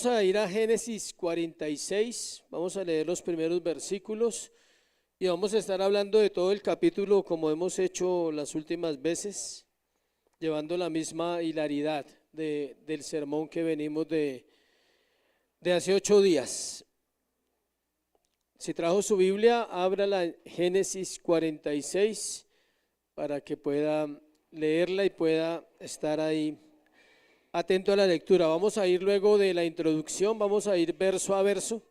Vamos a ir a Génesis 46, vamos a leer los primeros versículos y vamos a estar hablando de todo el capítulo como hemos hecho las últimas veces, llevando la misma hilaridad del sermón que venimos de hace 8 días. Si trajo su Biblia, ábrala en Génesis 46 para que pueda leerla y pueda estar ahí atento a la lectura. Vamos a ir luego de la introducción, vamos a ir verso a verso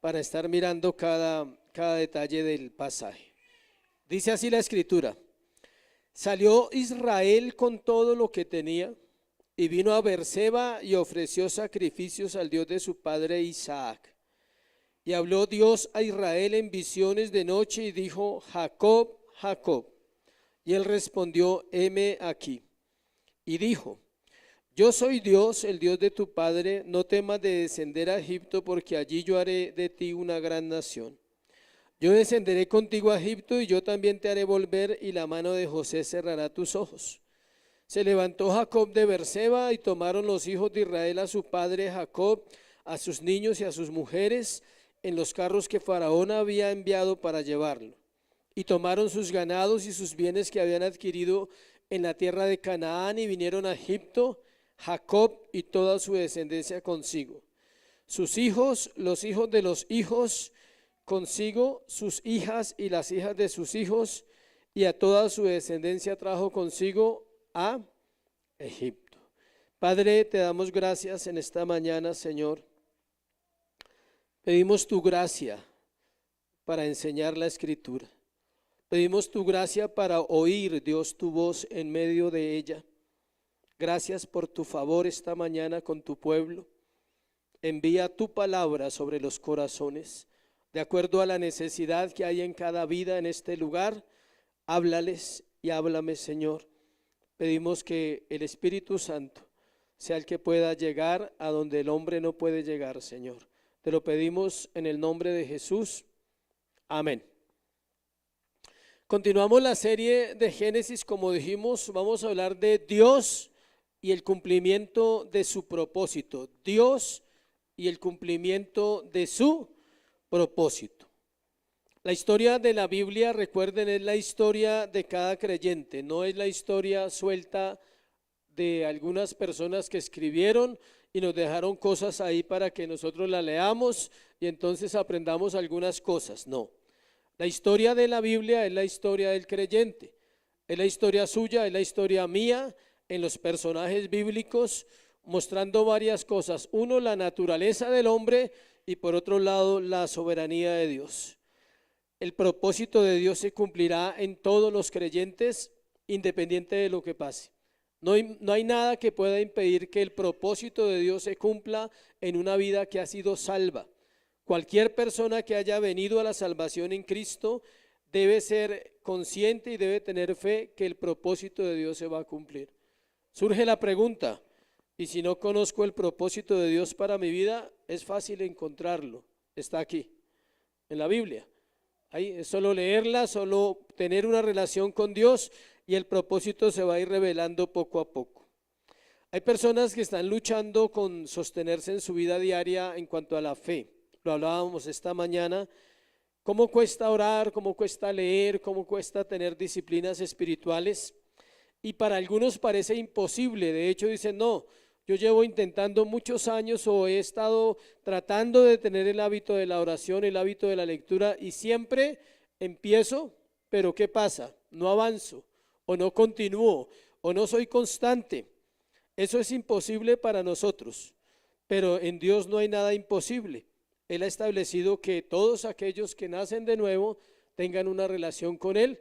para estar mirando cada detalle del pasaje. Dice así la escritura: salió Israel con todo lo que tenía y vino a Beerseba y ofreció sacrificios al Dios de su padre Isaac. Y habló Dios a Israel en visiones de noche y dijo: Jacob, Jacob. Y él respondió: heme aquí. Y dijo: yo soy Dios, el Dios de tu padre, no temas de descender a Egipto, porque allí yo haré de ti una gran nación. Yo descenderé contigo a Egipto y yo también te haré volver, y la mano de José cerrará tus ojos. Se levantó Jacob de Beerseba y tomaron los hijos de Israel a su padre Jacob, a sus niños y a sus mujeres, en los carros que Faraón había enviado para llevarlo. Y tomaron sus ganados y sus bienes que habían adquirido en la tierra de Canaán y vinieron a Egipto, Jacob y toda su descendencia consigo, sus hijos, los hijos de los hijos consigo, sus hijas y las hijas de sus hijos, y a toda su descendencia trajo consigo a Egipto. Padre, te damos gracias en esta mañana, Señor. Pedimos tu gracia para enseñar la Escritura. Pedimos tu gracia para oír, Dios, tu voz en medio de ella. Gracias por tu favor esta mañana con tu pueblo. Envía tu palabra sobre los corazones, de acuerdo a la necesidad que hay en cada vida en este lugar. Háblales y háblame, Señor. Pedimos que el Espíritu Santo sea el que pueda llegar a donde el hombre no puede llegar, Señor. Te lo pedimos en el nombre de Jesús. Amén. Continuamos la serie de Génesis, como dijimos, vamos a hablar de Dios y el cumplimiento de su propósito. Dios y el cumplimiento de su propósito. La historia de la Biblia, recuerden, es la historia de cada creyente, no es la historia suelta de algunas personas que escribieron y nos dejaron cosas ahí para que nosotros la leamos y entonces aprendamos algunas cosas. No, la historia de la Biblia es la historia del creyente, es la historia suya, es la historia mía, en los personajes bíblicos, mostrando varias cosas. Uno, la naturaleza del hombre, y por otro lado, la soberanía de Dios. El propósito de Dios se cumplirá en todos los creyentes, independiente de lo que pase. No hay nada que pueda impedir que el propósito de Dios se cumpla en una vida que ha sido salva. Cualquier persona que haya venido a la salvación en Cristo debe ser consciente y debe tener fe que el propósito de Dios se va a cumplir. Surge la pregunta: ¿y si no conozco el propósito de Dios para mi vida? Es fácil encontrarlo, está aquí, en la Biblia. Ahí es solo leerla, solo tener una relación con Dios y el propósito se va a ir revelando poco a poco. Hay personas que están luchando con sostenerse en su vida diaria en cuanto a la fe. Lo hablábamos esta mañana. ¿Cómo cuesta orar? ¿Cómo cuesta leer? ¿Cómo cuesta tener disciplinas espirituales? Y para algunos parece imposible. De hecho dicen: no, yo llevo intentando muchos años o he estado tratando de tener el hábito de la oración, el hábito de la lectura, y siempre empiezo, pero ¿qué pasa? No avanzo, o no continúo, o no soy constante. Eso es imposible para nosotros, pero en Dios no hay nada imposible. Él ha establecido que todos aquellos que nacen de nuevo tengan una relación con Él,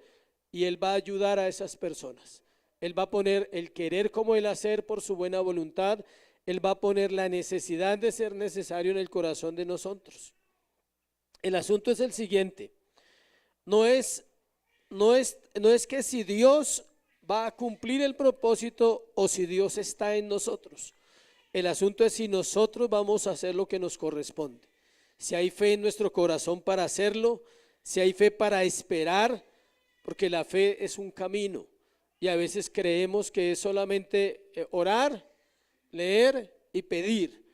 y Él va a ayudar a esas personas. Él va a poner el querer como el hacer por su buena voluntad. Él va a poner la necesidad de ser necesario en el corazón de nosotros. El asunto es el siguiente: no es que si Dios va a cumplir el propósito o si Dios está en nosotros. El asunto es si nosotros vamos a hacer lo que nos corresponde. Si hay fe en nuestro corazón para hacerlo, si hay fe para esperar, porque la fe es un camino. Y a veces creemos que es solamente orar, leer y pedir.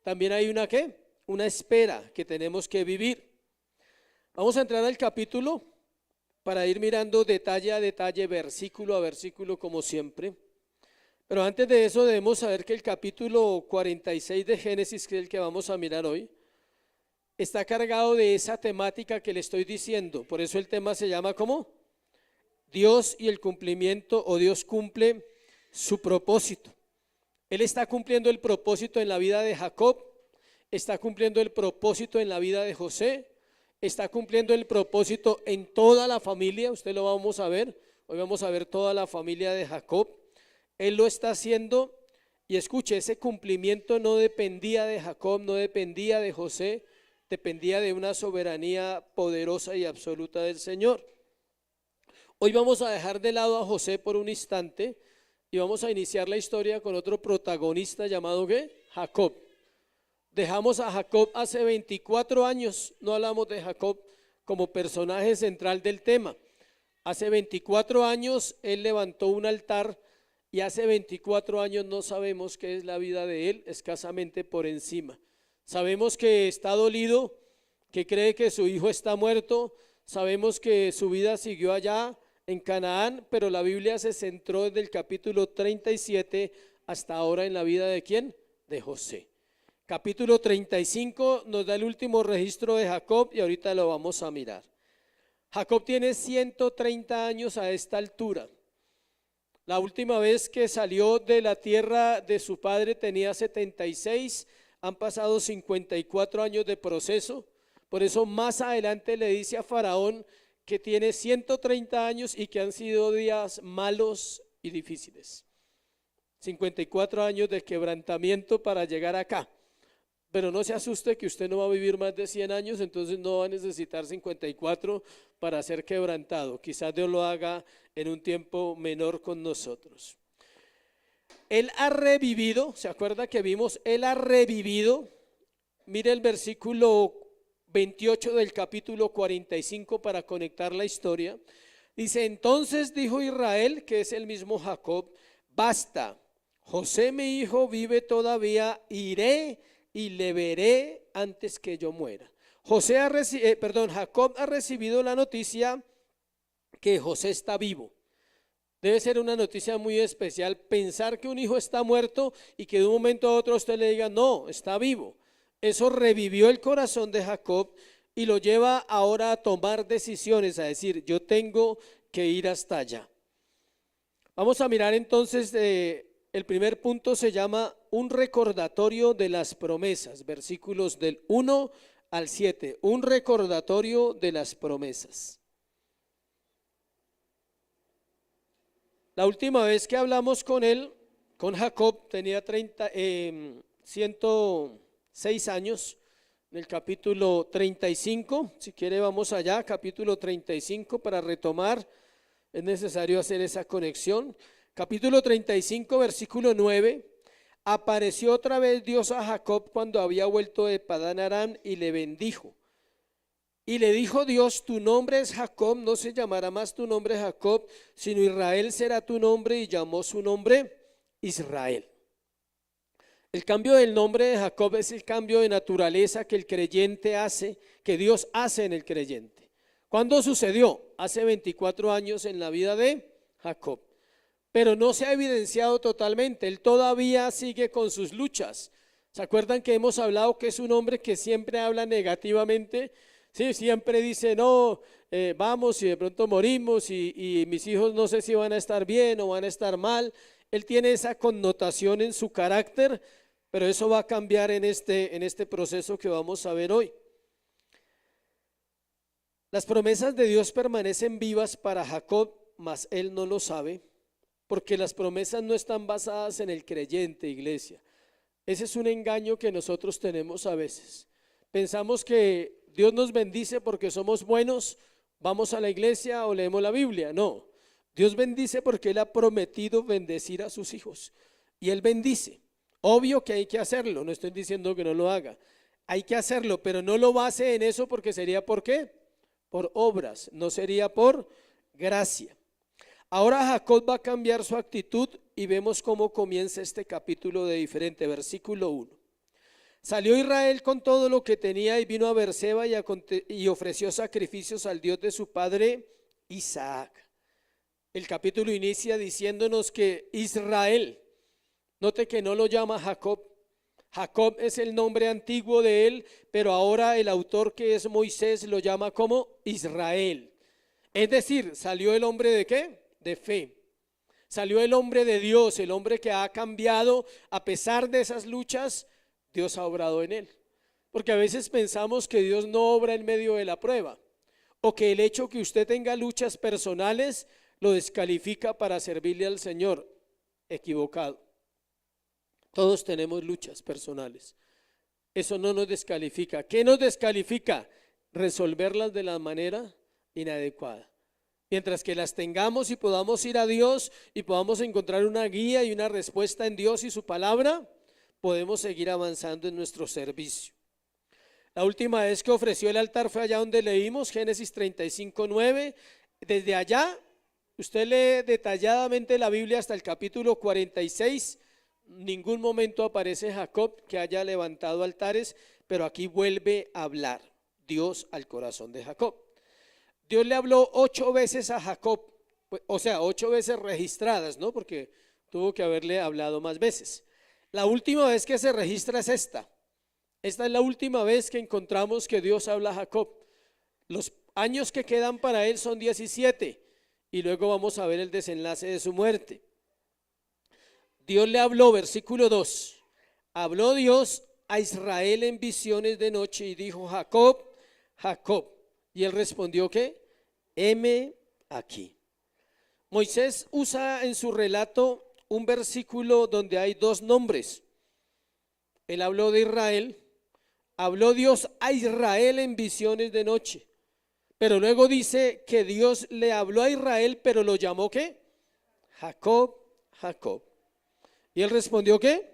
también hay una ¿qué? Una espera que tenemos que vivir. Vamos a entrar al capítulo para ir mirando detalle a detalle, versículo a versículo, como siempre. Pero antes de eso debemos saber que el capítulo 46 de Génesis, que es el que vamos a mirar hoy, está cargado de esa temática que le estoy diciendo. Por eso el tema se llama ¿cómo? Dios y el cumplimiento, o Dios cumple su propósito. Él está cumpliendo el propósito en la vida de Jacob, está cumpliendo el propósito en la vida de José, está cumpliendo el propósito en toda la familia. Usted lo vamos a ver, hoy vamos a ver toda la familia de Jacob. Él lo está haciendo, y escuche, ese cumplimiento no dependía de Jacob, no dependía de José, dependía de una soberanía poderosa y absoluta del Señor. Hoy vamos a dejar de lado a José por un instante y vamos a iniciar la historia con otro protagonista llamado ¿qué? Jacob. Dejamos a Jacob hace 24 años, no hablamos de Jacob como personaje central del tema. Hace 24 años él levantó un altar y hace 24 años no sabemos qué es la vida de él, escasamente por encima. Sabemos que está dolido, que cree que su hijo está muerto, sabemos que su vida siguió allá en Canaán, pero la Biblia se centró desde el capítulo 37 hasta ahora en la vida ¿de quién? De José. Capítulo 35 nos da el último registro de Jacob y ahorita lo vamos a mirar. Jacob tiene 130 años a esta altura. La última vez que salió de la tierra de su padre tenía 76, han pasado 54 años de proceso. Por eso más adelante le dice a Faraón que tiene 130 años y que han sido días malos y difíciles. 54 años de quebrantamiento para llegar acá. Pero no se asuste que usted no va a vivir más de 100 años, entonces no va a necesitar 54 para ser quebrantado. Quizás Dios lo haga en un tiempo menor con nosotros. Él ha revivido, ¿se acuerda que vimos? Él ha revivido. Mire el versículo 28 del capítulo 45 para conectar la historia. Dice, entonces dijo Israel, que es el mismo Jacob, basta, José mi hijo vive todavía, iré y le veré antes que yo muera. Jacob ha recibido la noticia que José está vivo. Debe ser una noticia muy especial pensar que un hijo está muerto y que de un momento a otro usted le diga, no, está vivo. Eso revivió el corazón de Jacob y lo lleva ahora a tomar decisiones, a decir, yo tengo que ir hasta allá. Vamos a mirar entonces, el primer punto se llama un recordatorio de las promesas, versículos del 1 al 7, un recordatorio de las promesas. La última vez que hablamos con él, con Jacob, tenía 106 años, en el capítulo 35, si quiere vamos allá, capítulo 35 para retomar, es necesario hacer esa conexión. Capítulo 35, versículo 9, apareció otra vez Dios a Jacob cuando había vuelto de Padán Aram y le bendijo. Y le dijo Dios, tu nombre es Jacob, no se llamará más tu nombre Jacob, sino Israel será tu nombre, y llamó su nombre Israel. El cambio del nombre de Jacob es el cambio de naturaleza que el creyente hace, que Dios hace en el creyente. ¿Cuándo sucedió? Hace 24 años en la vida de Jacob. Pero no se ha evidenciado totalmente, él todavía sigue con sus luchas. ¿Se acuerdan que hemos hablado que es un hombre que siempre habla negativamente? Sí, siempre dice, no, vamos y de pronto morimos y mis hijos no sé si van a estar bien o van a estar mal. Él tiene esa connotación en su carácter, pero eso va a cambiar en este proceso que vamos a ver hoy. Las promesas de Dios permanecen vivas para Jacob, mas él no lo sabe, porque las promesas no están basadas en el creyente, iglesia. Ese es un engaño que nosotros tenemos a veces. Pensamos que Dios nos bendice porque somos buenos, vamos a la iglesia o leemos la Biblia. No, Dios bendice porque Él ha prometido bendecir a sus hijos y Él bendice. Obvio que hay que hacerlo, no estoy diciendo que no lo haga, hay que hacerlo, pero no lo base en eso porque sería ¿por qué? Por obras, no sería por gracia. Ahora Jacob va a cambiar su actitud y vemos cómo comienza este capítulo de diferente, versículo 1. Salió Israel con todo lo que tenía y vino a Beerseba y ofreció sacrificios al Dios de su padre Isaac. El capítulo inicia diciéndonos que Israel, note que no lo llama Jacob. Jacob es el nombre antiguo de él, pero ahora el autor, que es Moisés, lo llama como Israel. Es decir, salió el hombre ¿de qué? De fe. Salió el hombre de Dios, el hombre que ha cambiado a pesar de esas luchas. Dios ha obrado en él. Porque a veces pensamos que Dios no obra en medio de la prueba, o que el hecho que usted tenga luchas personales lo descalifica para servirle al Señor. Equivocado. Todos tenemos luchas personales. Eso no nos descalifica. ¿Qué nos descalifica? Resolverlas de la manera inadecuada. Mientras que las tengamos y podamos ir a Dios y podamos encontrar una guía y una respuesta en Dios y su palabra, podemos seguir avanzando en nuestro servicio. La última vez que ofreció el altar fue allá donde leímos Génesis 35:9. Desde allá, usted lee detalladamente la Biblia hasta el capítulo 46. Ningún momento aparece Jacob que haya levantado altares, pero aquí vuelve a hablar Dios al corazón de Jacob. Dios le habló 8 veces a Jacob, o sea, 8 veces registradas, ¿no? Porque tuvo que haberle hablado más veces. La última vez que se registra es esta. Esta es la última vez que encontramos que Dios habla a Jacob. Los años que quedan para él son 17 y luego vamos a ver el desenlace de su muerte. Dios le habló, versículo 2. Habló Dios a Israel en visiones de noche y dijo: Jacob, Jacob. Y él respondió: ¿qué? Heme aquí. Moisés usa en su relato un versículo donde hay 2 nombres. Él habló de Israel, habló Dios a Israel en visiones de noche, pero luego dice que Dios le habló a Israel, pero lo llamó ¿qué? Jacob, Jacob. Y él respondió ¿qué?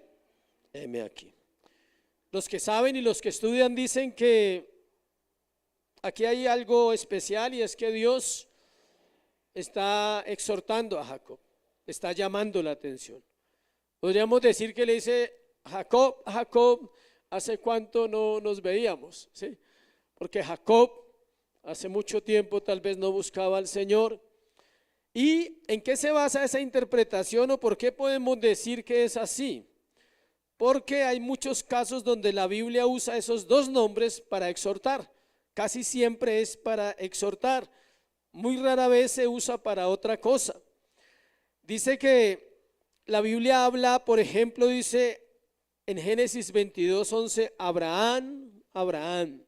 Heme aquí. Los que saben y los que estudian dicen que aquí hay algo especial, y es que Dios está exhortando a Jacob, está llamando la atención. Podríamos decir que le dice: Jacob, Jacob, ¿hace cuánto no nos veíamos? ¿Sí? Porque Jacob hace mucho tiempo tal vez no buscaba al Señor. ¿Y en qué se basa esa interpretación, o por qué podemos decir que es así? Porque hay muchos casos donde la Biblia usa esos 2 nombres para exhortar. Casi siempre es para exhortar, muy rara vez se usa para otra cosa. Dice que la Biblia habla, por ejemplo, dice en Génesis 22:11, Abraham, Abraham.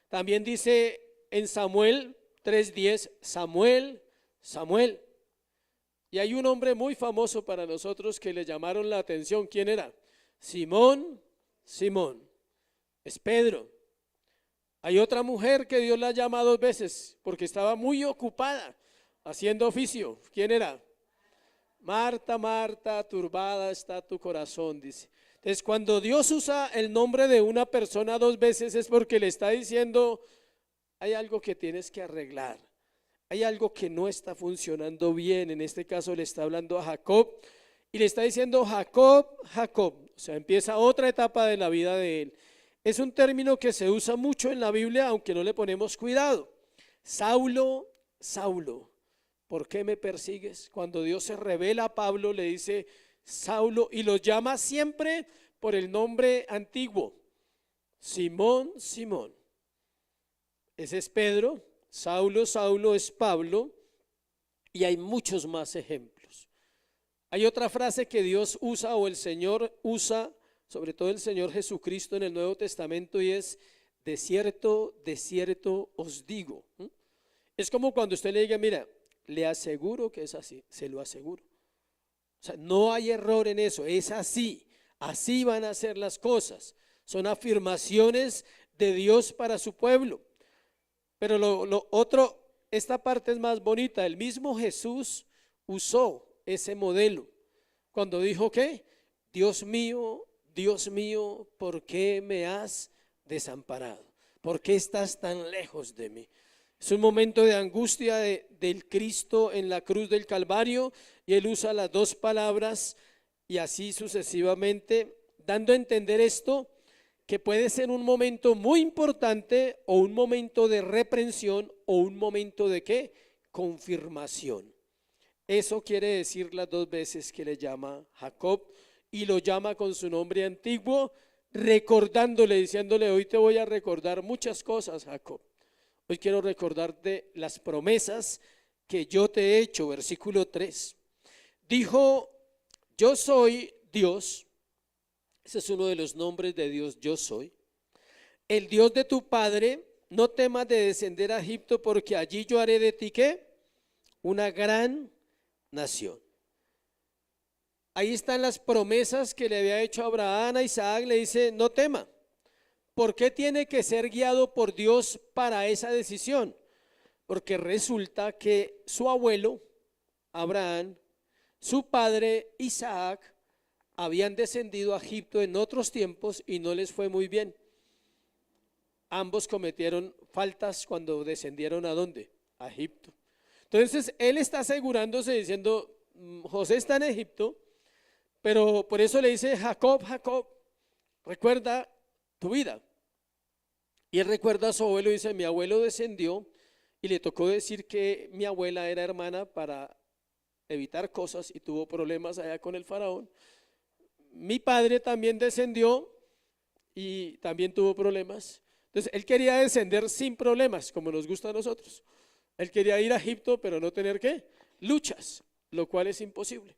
También dice en Samuel 3:10, Samuel, Samuel. Y hay un hombre muy famoso para nosotros que le llamaron la atención. ¿Quién era? Simón, Simón. Es Pedro. Hay otra mujer que Dios la llama 2 veces porque estaba muy ocupada haciendo oficio. ¿Quién era? Marta, Marta, turbada está tu corazón, dice. Entonces, cuando Dios usa el nombre de una persona 2 veces es porque le está diciendo: hay algo que tienes que arreglar, hay algo que no está funcionando bien. En este caso le está hablando a Jacob y le está diciendo: Jacob, Jacob. O sea, empieza otra etapa de la vida de él. Es un término que se usa mucho en la Biblia, aunque no le ponemos cuidado. Saulo, Saulo, ¿por qué me persigues? Cuando Dios se revela a Pablo, le dice Saulo, y lo llama siempre por el nombre antiguo: Simón, Simón. Ese es Pedro. Saulo, Saulo es Pablo, y hay muchos más ejemplos. Hay otra frase que Dios usa, o el Señor usa, sobre todo el Señor Jesucristo en el Nuevo Testamento, y es: de cierto os digo. Es como cuando usted le diga: mira, le aseguro que es así, se lo aseguro. O sea, no hay error en eso, es así, así van a ser las cosas. Son afirmaciones de Dios para su pueblo. Pero lo otro, esta parte es más bonita. El mismo Jesús usó ese modelo cuando dijo que: Dios mío, ¿por qué me has desamparado? ¿Por qué estás tan lejos de mí? Es un momento de angustia del Cristo en la cruz del Calvario, y él usa las 2 palabras y así sucesivamente, dando a entender esto, que puede ser un momento muy importante o un momento de reprensión o un momento de ¿qué? Confirmación. Eso quiere decir las dos veces que le llama Jacob y lo llama con su nombre antiguo, recordándole, diciéndole: hoy te voy a recordar muchas cosas, Jacob. Hoy quiero recordarte las promesas que yo te he hecho. Versículo 3. Dijo: yo soy Dios. Ese es uno de los nombres de Dios, yo soy. El Dios de tu padre, no temas de descender a Egipto, porque allí yo haré de ti ¿qué? Una gran nación. Ahí están las promesas que le había hecho a Abraham, a Isaac. Le dice: no tema. ¿Por qué tiene que ser guiado por Dios para esa decisión? Porque resulta que su abuelo, Abraham, su padre, Isaac, habían descendido a Egipto en otros tiempos y no les fue muy bien. Ambos cometieron faltas cuando descendieron ¿a dónde? A Egipto. Entonces él está asegurándose diciendo: José está en Egipto, pero por eso le dice: Jacob, Jacob, recuerda tu vida. Y él recuerda a su abuelo y dice: mi abuelo descendió y le tocó decir que mi abuela era hermana para evitar cosas y tuvo problemas allá con el faraón. Mi padre también descendió y también tuvo problemas. Entonces él quería descender sin problemas, como nos gusta a nosotros. Él quería ir a Egipto, pero no tener ¿qué? Luchas, lo cual es imposible.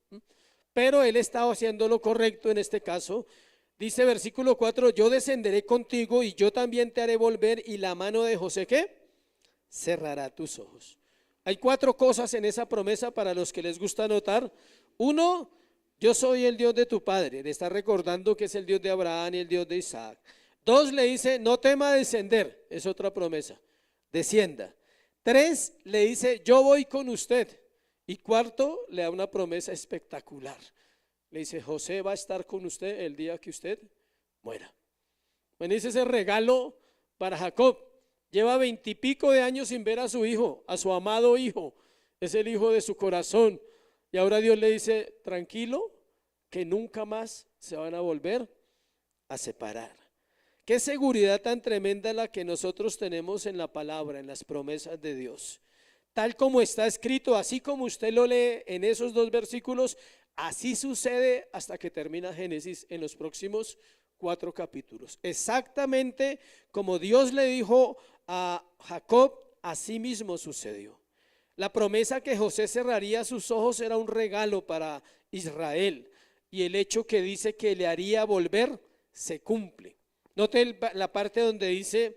Pero él estaba haciendo lo correcto en este caso. Dice versículo 4: yo descenderé contigo y yo también te haré volver, y la mano de José ¿qué? Cerrará tus ojos. Hay 4 cosas en esa promesa para los que les gusta anotar. 1, yo soy el Dios de tu padre. Le está recordando que es el Dios de Abraham y el Dios de Isaac. 2, le dice: no tema descender. Es otra promesa. Descienda. 3, le dice: yo voy con usted. Y 4, le da una promesa espectacular. Le dice: José va a estar con usted el día que usted muera. Bueno, dice ese regalo para Jacob. Lleva 20 y pico de años sin ver a su hijo, a su amado hijo. Es el hijo de su corazón. Y ahora Dios le dice: tranquilo, que nunca más se van a volver a separar. Qué seguridad tan tremenda la que nosotros tenemos en la palabra, en las promesas de Dios. Tal como está escrito, así como usted lo lee en esos 2 versículos, así sucede hasta que termina Génesis en los próximos 4 capítulos. Exactamente como Dios le dijo a Jacob, así mismo sucedió. La promesa que José cerraría sus ojos era un regalo para Israel, y el hecho que dice que le haría volver se cumple. Note la parte donde dice,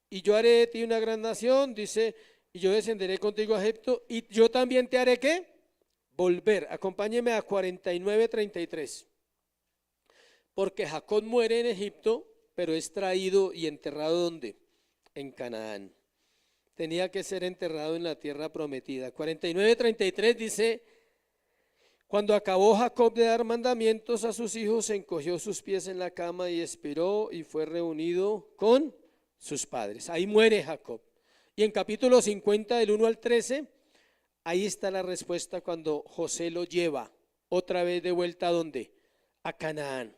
y yo haré de ti una gran nación, dice, y yo descenderé contigo a Egipto, y yo también te haré ¿qué? Volver. Acompáñeme a 49:33. Porque Jacob muere en Egipto, pero es traído y enterrado ¿dónde? En Canaán. Tenía que ser enterrado en la tierra prometida. 49:33 dice: cuando acabó Jacob de dar mandamientos a sus hijos, encogió sus pies en la cama y expiró, y fue reunido con sus padres. Ahí muere Jacob. Y en capítulo 50 del 1 al 13, ahí está la respuesta cuando José lo lleva otra vez de vuelta ¿a dónde? A Canaán.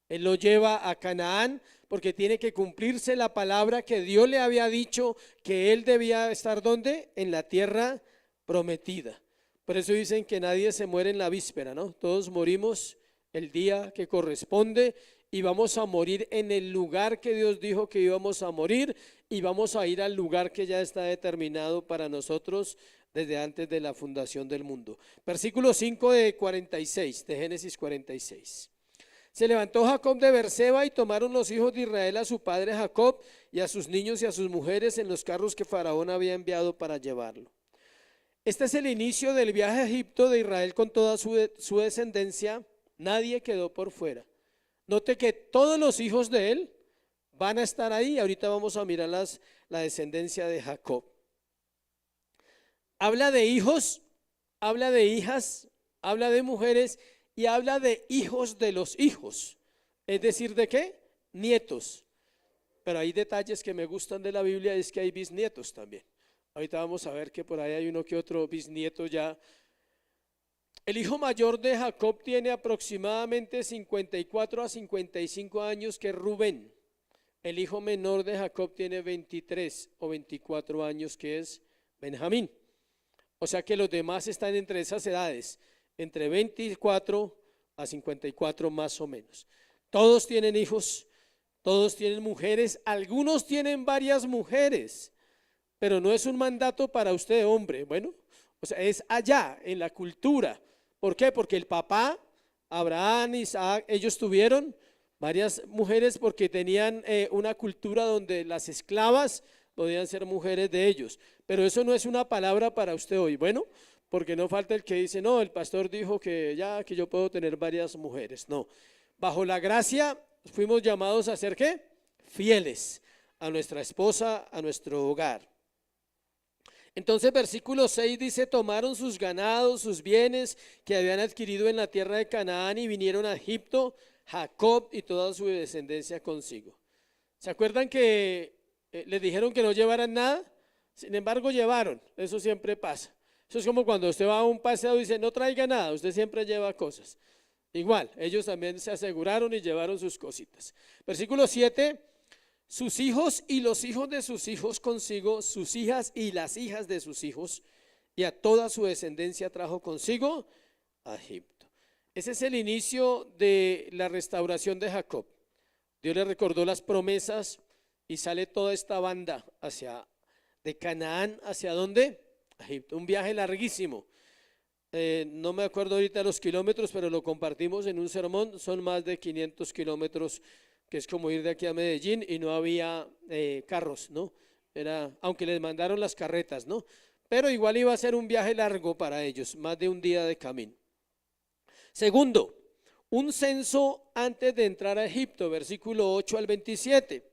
Él lo lleva a Canaán porque tiene que cumplirse la palabra que Dios le había dicho, que él debía estar ¿dónde? En la tierra prometida. Por eso dicen que nadie se muere en la víspera, ¿no? Todos morimos el día que corresponde y vamos a morir en el lugar que Dios dijo que íbamos a morir, y vamos a ir al lugar que ya está determinado para nosotros desde antes de la fundación del mundo. Versículo 5 de 46, de Génesis 46. Se levantó Jacob de Beerseba y tomaron los hijos de Israel a su padre Jacob y a sus niños y a sus mujeres en los carros que Faraón había enviado para llevarlo. Este es el inicio del viaje a Egipto de Israel con toda su descendencia. Nadie quedó por fuera. Note que todos los hijos de él van a estar ahí. Ahorita vamos a mirar la descendencia de Jacob. Habla de hijos, habla de hijas, habla de mujeres y habla de hijos de los hijos. Es decir, ¿de qué? Nietos. Pero hay detalles que me gustan de la Biblia, es que hay bisnietos también. Ahorita vamos a ver que por ahí hay uno que otro bisnieto ya. El hijo mayor de Jacob tiene aproximadamente 54 a 55 años, que es Rubén. El hijo menor de Jacob tiene 23 o 24 años, que es Benjamín. O sea que los demás están entre esas edades, entre 24 a 54 más o menos. Todos tienen hijos, todos tienen mujeres, algunos tienen varias mujeres, pero no es un mandato para usted, hombre. Bueno, o sea, es allá, en la cultura. ¿Por qué? Porque el papá, Abraham, Isaac, ellos tuvieron varias mujeres porque tenían una cultura donde las esclavas podían ser mujeres de ellos. Pero eso no es una palabra para usted hoy. Bueno, porque no falta el que dice, no, el pastor dijo que ya, que yo puedo tener varias mujeres. No, bajo la gracia fuimos llamados a ser, ¿qué? Fieles a nuestra esposa, a nuestro hogar. Entonces versículo 6 dice, tomaron sus ganados, sus bienes que habían adquirido en la tierra de Canaán y vinieron a Egipto, Jacob y toda su descendencia consigo. ¿Se acuerdan que les dijeron que no llevaran nada? Sin embargo llevaron, eso siempre pasa. Eso es como cuando usted va a un paseo y dice, no traiga nada, usted siempre lleva cosas. Igual, ellos también se aseguraron y llevaron sus cositas. Versículo 7. Sus hijos y los hijos de sus hijos consigo, sus hijas y las hijas de sus hijos, y a toda su descendencia trajo consigo a Egipto. Ese es el inicio de la restauración de Jacob. Dios le recordó las promesas y sale toda esta banda de Canaán, ¿hacia dónde? Egipto. Un viaje larguísimo. No me acuerdo ahorita los kilómetros, pero lo compartimos en un sermón. Son más de 500 kilómetros, que es como ir de aquí a Medellín, y no había carros, ¿no? Aunque les mandaron las carretas, ¿no? Pero igual iba a ser un viaje largo para ellos, más de un día de camino. Segundo, un censo antes de entrar a Egipto, versículo 8 al 27.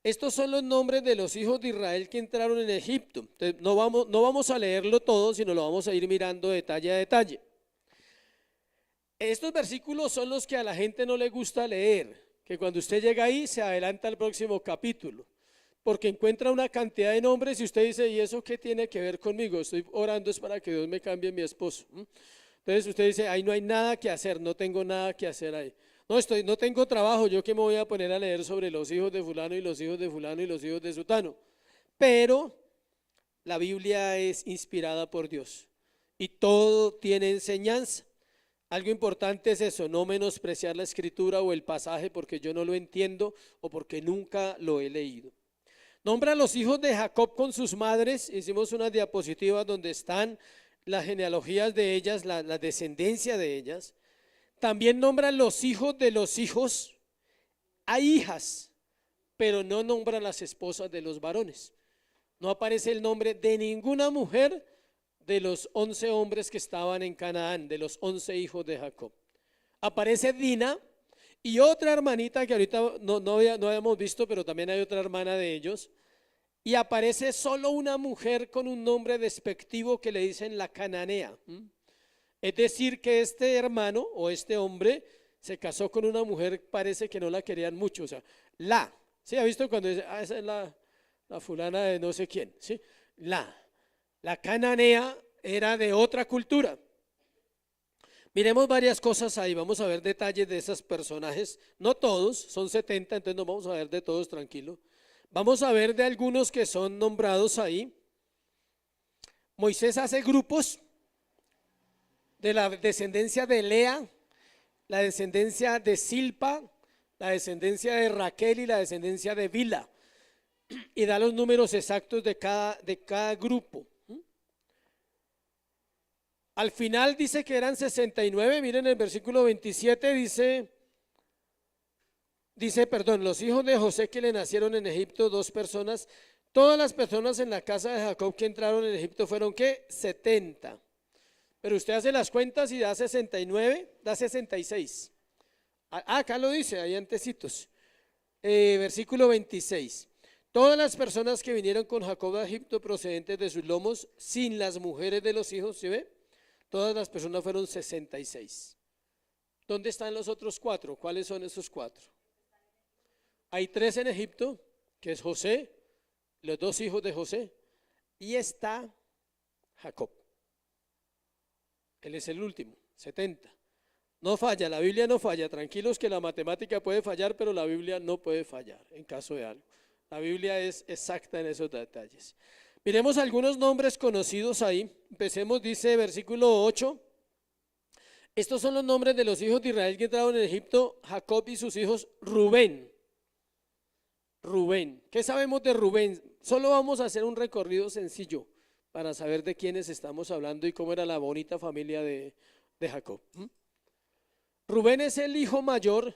Estos son los nombres de los hijos de Israel que entraron en Egipto. Entonces, no vamos a leerlo todo, sino lo vamos a ir mirando detalle a detalle. Estos versículos son los que a la gente no le gusta leer, que cuando usted llega ahí se adelanta al próximo capítulo, porque encuentra una cantidad de nombres y usted dice, ¿y eso qué tiene que ver conmigo? Estoy orando es para que Dios me cambie mi esposo. Entonces usted dice, ahí no hay nada que hacer, no tengo nada que hacer ahí. No tengo trabajo, yo que me voy a poner a leer sobre los hijos de fulano y los hijos de fulano y los hijos de sutano. Pero la Biblia es inspirada por Dios y todo tiene enseñanza. Algo importante es eso, no menospreciar la escritura o el pasaje porque yo no lo entiendo o porque nunca lo he leído. Nombra a los hijos de Jacob con sus madres. Hicimos unas diapositivas donde están las genealogías de ellas, la descendencia de ellas. También nombran los hijos de los hijos. Hay hijas, pero no nombran las esposas de los varones. No aparece el nombre de ninguna mujer de los 11 hombres que estaban en Canaán, de los 11 hijos de Jacob. Aparece Dina y otra hermanita que ahorita no habíamos visto, pero también hay otra hermana de ellos. Y aparece solo una mujer con un nombre despectivo que le dicen la cananea. Es decir, que este hermano o este hombre se casó con una mujer, parece que no la querían mucho. O sea, ¿sí ha visto cuando dice, esa es la fulana de no sé quién? ¿Sí? La cananea era de otra cultura. Miremos varias cosas ahí, vamos a ver detalles de esos personajes. No todos, son 70, entonces no vamos a ver de todos, tranquilo. Vamos a ver de algunos que son nombrados ahí. Moisés hace grupos de la descendencia de Lea, la descendencia de Silpa, la descendencia de Raquel y la descendencia de Bila, y da los números exactos de cada grupo. Al final dice que eran 69, miren el versículo 27, los hijos de José que le nacieron en Egipto, 2 personas, todas las personas en la casa de Jacob que entraron en Egipto fueron ¿qué? 70. Pero usted hace las cuentas y da 69, da 66. Acá lo dice, ahí antecitos. Versículo 26. Todas las personas que vinieron con Jacob a Egipto procedentes de sus lomos, sin las mujeres de los hijos, ¿sí ve? Todas las personas fueron 66. ¿Dónde están los otros 4? ¿Cuáles son esos 4? Hay 3 en Egipto, que es José, los 2 hijos de José, y está Jacob. Él es el último, 70. No falla, la Biblia no falla. Tranquilos que la matemática puede fallar, pero la Biblia no puede fallar en caso de algo. La Biblia es exacta en esos detalles. Miremos algunos nombres conocidos ahí. Empecemos, dice versículo 8. Estos son los nombres de los hijos de Israel que entraron en Egipto, Jacob y sus hijos. Rubén. Rubén. ¿Qué sabemos de Rubén? Solo vamos a hacer un recorrido sencillo para saber de quiénes estamos hablando y cómo era la bonita familia de Jacob. Rubén es el hijo mayor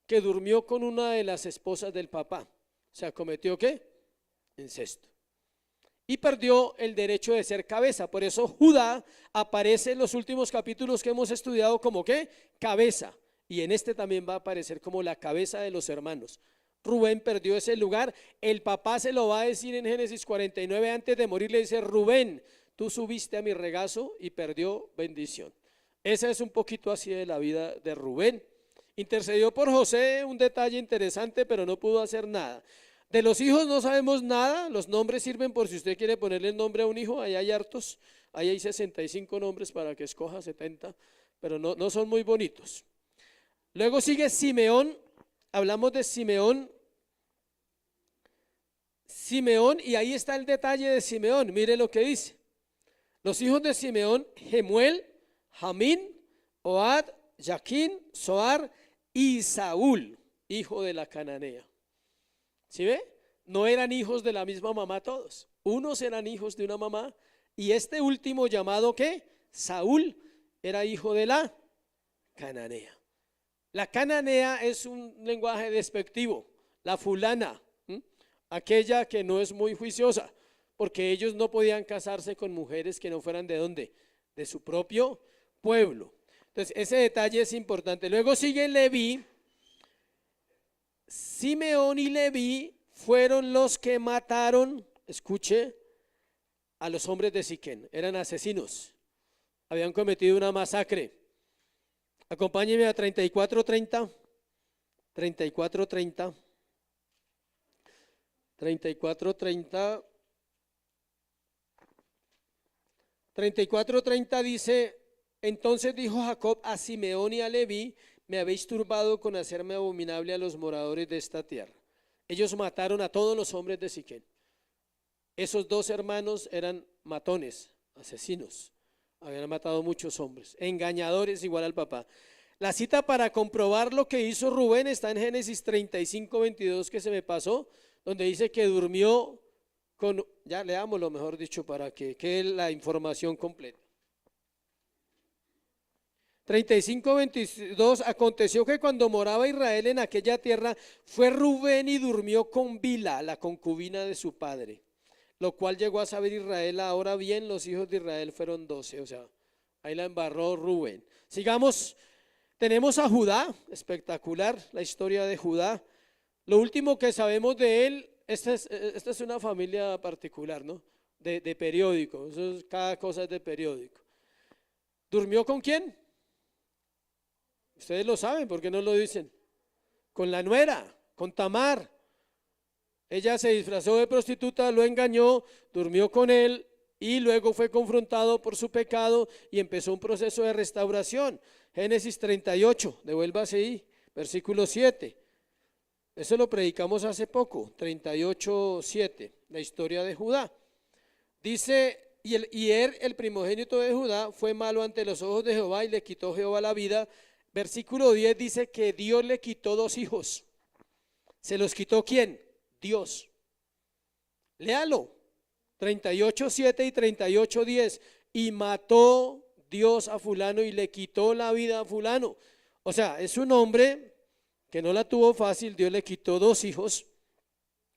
que durmió con una de las esposas del papá. O sea, cometió ¿qué? Incesto. Y perdió el derecho de ser cabeza. Por eso Judá aparece en los últimos capítulos que hemos estudiado como ¿qué? Cabeza. Y en este también va a aparecer como la cabeza de los hermanos. Rubén perdió ese lugar. El papá se lo va a decir en Génesis 49 antes de morir. Le dice: Rubén, tú subiste a mi regazo y perdió bendición. Esa es un poquito así de la vida de Rubén. Intercedió por José, un detalle interesante, pero no pudo hacer nada. De los hijos no sabemos nada. Los nombres sirven por si usted quiere ponerle el nombre a un hijo. Ahí hay hartos, ahí hay 65 nombres para que escoja 70, pero no son muy bonitos. Luego sigue Simeón. Hablamos de Simeón. Simeón, y ahí está el detalle de Simeón. Mire lo que dice. Los hijos de Simeón: Jemuel, Jamín, Ohad, Jaquín, Zoar y Saúl, hijo de la cananea. ¿Sí ve? No eran hijos de la misma mamá todos. Unos eran hijos de una mamá y este último, llamado ¿qué? Saúl, era hijo de la cananea. La cananea es un lenguaje despectivo. La fulana, aquella que no es muy juiciosa, porque ellos no podían casarse con mujeres que no fueran ¿de dónde? De su propio pueblo. Entonces ese detalle es importante. Luego sigue Leví. Simeón y Leví fueron los que mataron, escuche, a los hombres de Siquén. Eran asesinos, habían cometido una masacre. Acompáñenme a 34:30. 34:30. 34:30. 34:30 dice: entonces dijo Jacob a Simeón y a Leví: me habéis turbado con hacerme abominable a los moradores de esta tierra. Ellos mataron a todos los hombres de Siquén. Esos dos hermanos eran matones, asesinos. Habían matado muchos hombres, engañadores igual al papá. La cita para comprobar lo que hizo Rubén está en Génesis 35:22, que se me pasó, donde dice que durmió con, ya leámoslo mejor dicho para que quede la información completa. 35:22, aconteció que cuando moraba Israel en aquella tierra, fue Rubén y durmió con Bila, la concubina de su padre, lo cual llegó a saber Israel. Ahora bien, los hijos de Israel fueron 12, o sea, ahí la embarró Rubén. Sigamos, tenemos a Judá, espectacular la historia de Judá. Lo último que sabemos de él, esta es una familia particular, ¿no? De periódico, cada cosa es de periódico. ¿Durmió con quién? Ustedes lo saben, ¿por qué no lo dicen? Con la nuera, con Tamar. Ella se disfrazó de prostituta, lo engañó, durmió con él y luego fue confrontado por su pecado y empezó un proceso de restauración. Génesis 38, devuélvase ahí, versículo 7. Eso lo predicamos hace poco, 38:7, la historia de Judá. Dice: y el primogénito de Judá, fue malo ante los ojos de Jehová y le quitó Jehová la vida. Versículo 10 dice que Dios le quitó 2 hijos. ¿Se los quitó quién? Dios. Léalo, 38:7 y 38:10. Y mató Dios a fulano y le quitó la vida a fulano. O sea, es un hombre que no la tuvo fácil. Dios le quitó 2 hijos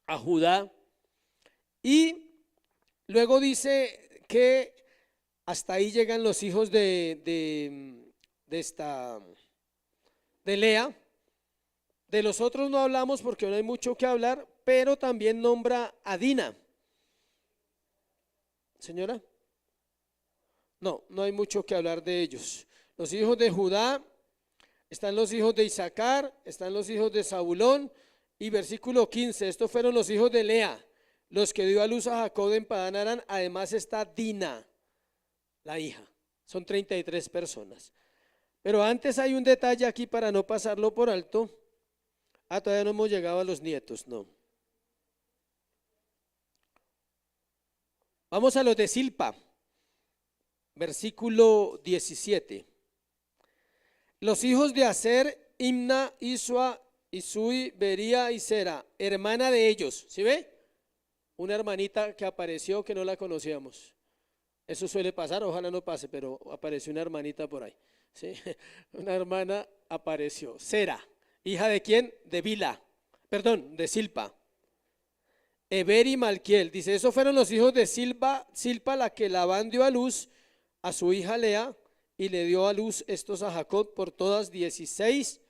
a Judá. Y luego dice que hasta ahí llegan los hijos de Lea. De los otros no hablamos porque no hay mucho que hablar, pero también nombra a Dina. Señora, no hay mucho que hablar de ellos. Los hijos de Judá, están los hijos de Isaacar, están los hijos de Zabulón. Y versículo 15, estos fueron los hijos de Lea, los que dio a luz a Jacob en Padán Aram. Además está Dina, la hija. Son 33 personas. Pero antes hay un detalle aquí para no pasarlo por alto. Todavía no hemos llegado a los nietos, no. Vamos a los de Silpa, versículo 17. Los hijos de Aser, Imna, Isua, Isui, Bería y Sera, hermana de ellos. ¿Sí ve? Una hermanita que apareció que no la conocíamos. Eso suele pasar, ojalá no pase, pero apareció una hermanita por ahí. ¿Sí? Una hermana apareció. Sera, hija de quién? De Bila, perdón, de Silpa. Eber y Malquiel, dice, esos fueron los hijos de Silpa, la que Labán dio a luz a su hija Lea, y le dio a luz estos a Jacob, por todas 16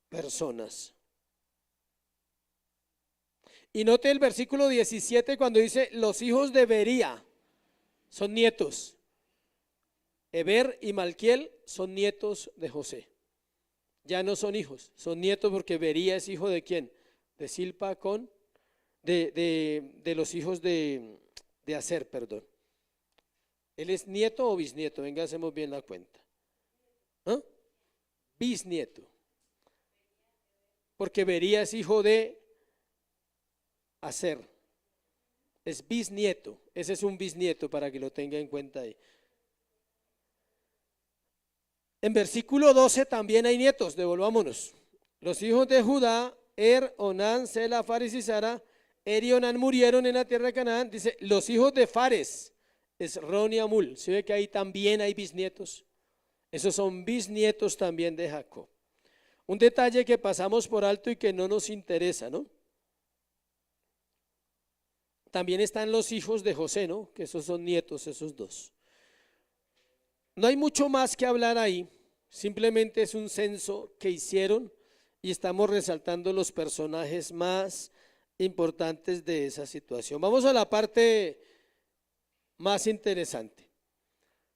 personas. Y note el versículo 17 cuando dice, los hijos de Bería son nietos. Eber y Malquiel son nietos de José. Ya no son hijos, son nietos porque Bería es hijo de quién? De Silpa con, de los hijos de Aser, perdón. ¿Él es nieto o bisnieto? Venga, hacemos bien la cuenta. ¿Ah? Bisnieto. Porque Bería es hijo de Aser. Es bisnieto. Ese es un bisnieto para que lo tenga en cuenta ahí. En versículo 12 también hay nietos, devolvámonos. Los hijos de Judá, Onán, Sela, Fares y Sara, y Onán murieron en la tierra de Canaán. Dice, los hijos de Fares, Esrón y Amul. ¿Se ve que ahí también hay bisnietos? Esos son bisnietos también de Jacob. Un detalle que pasamos por alto y que no nos interesa, ¿no? También están los hijos de José, ¿no? Que esos son nietos, esos dos. No hay mucho más que hablar ahí, simplemente es un censo que hicieron y estamos resaltando los personajes más importantes de esa situación. Vamos a la parte más interesante.